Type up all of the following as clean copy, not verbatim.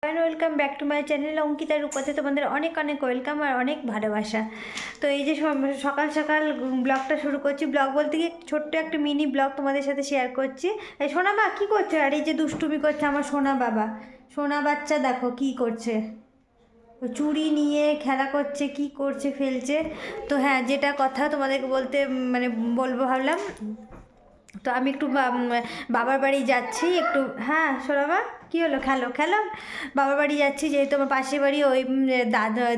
Welcome back to my channel Ankita রূপতে তোমাদের অনেক অনেক ওয়েলকাম আর অনেক ভালোবাসা। তো এই যে সকাল সকাল ব্লগটা শুরু করছি। ব্লগ বলতে গিয়ে ছোট্ট একটা মিনি ব্লগ তোমাদের সাথে শেয়ার করছি। এই সোনা মা কী করছে? আর এই যে দুষ্টুমি করছে আমার সোনা বাবা, সোনা বাচ্চা দেখো কি করছে, চুড়ি নিয়ে খেলা করছে, কি করছে ফেলছে। তো হ্যাঁ, যেটা কথা তোমাদেরকে বলতে মানে বলবো ভাবলাম। তো আমি একটু বাবার বাড়ি যাচ্ছি একটু। হ্যাঁ সোনামা কী হলো? খেলো খেলো। বাবার বাড়ি যাচ্ছি, যেহেতু আমার পাশের বাড়ি ওই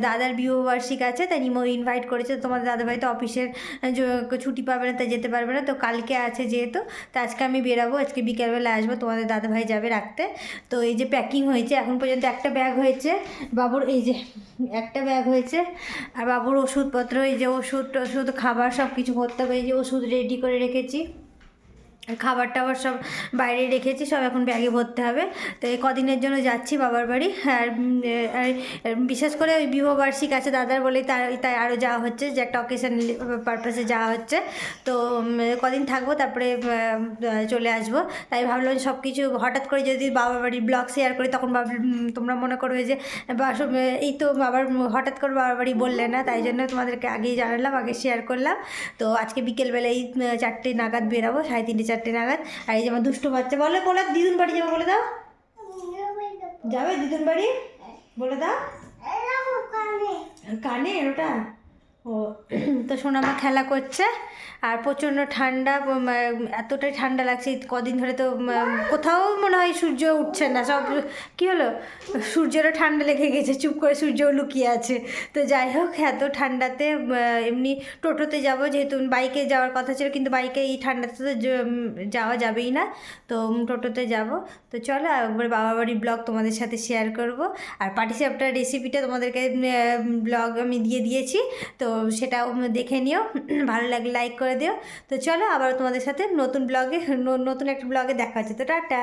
দাদার বিবাহবার্ষিক আছে, তাই ইনভাইট করেছে। তোমাদের দাদাভাই তো অফিসের ছুটি পাবে না, তাই যেতে পারবে না। তো কালকে আছে যেহেতু, তো আজকে আমি বেরাবো, আজকে বিকেলবেলা আসবো, তোমাদের দাদাভাই যাবে রাখতে। তো এই যে প্যাকিং হয়েছে, এখন পর্যন্ত একটা ব্যাগ হয়েছে বাবুর, এই যে একটা ব্যাগ হয়েছে। আর বাবুর ওষুধপত্র, এই যে ওষুধ খাবার সব কিছু করতে হবে। এই যে ওষুধ রেডি করে রেখেছি, খাবার টাবার সব বাইরে রেখেছি, সব এখন ব্যাগে ভরতে হবে। তো এই কদিনের জন্য যাচ্ছি বাবার বাড়ি। আর বিশেষ করে ওই বিবাহবার্ষিক আছে দাদার বলেই তাই আরও যাওয়া হচ্ছে, যে একটা অকেশন পারপাসে যাওয়া হচ্ছে। তো কদিন থাকবো, তারপরে চলে আসবো। তাই ভাবলাম সব কিছু হঠাৎ করে যদি বাবার বাড়ির ব্লগ শেয়ার করি, তখন তোমরা মনে করবে যে এই তো বাবার হঠাৎ করে বাবার বাড়ি বললে না, তাই জন্য তোমাদেরকে আগেই জানালাম, আগে শেয়ার করলাম। তো আজকে বিকেলবেলায় 4টে নাগাদ বেরাবো, 3:30 4টে নাগাদ। আর এই যে আমার দুষ্টু বাচ্চা বলে দিদুন বাড়ি যাবো, বলে দাও। যাবে দিদুন বাড়ি, বলে দাও। কানে ওটা ও। তো সোনামা খেলা করছে। আর প্রচণ্ড ঠান্ডা, এতটাই ঠান্ডা লাগছে কদিন ধরে। তো কোথাও মনে হয় সূর্য উঠছে না, সব কী হলো, সূর্যেরও ঠান্ডা লেগে গেছে, চুপ করে সূর্যও লুকিয়ে আছে। তো যাই হোক, এত ঠান্ডাতে এমনি টোটোতে যাব, যেহেতু বাইকে যাওয়ার কথা ছিল, কিন্তু বাইকে এই ঠান্ডাতে তো যাওয়া যাবেই না। তো টোটোতে যাব। তো চলো একবার বাবা বাড়ির ব্লগ তোমাদের সাথে শেয়ার করব। আর পাটিসাপটার রেসিপিটা তোমাদেরকে ব্লগ আমি দিয়ে দিয়েছি, তো সেটাও দেখে নিও। ভালো লাগলে লাইক করে দিও। তো চলো আবার তোমাদের সাথে নতুন একটা ব্লগে দেখা হচ্ছে। তো টাটা।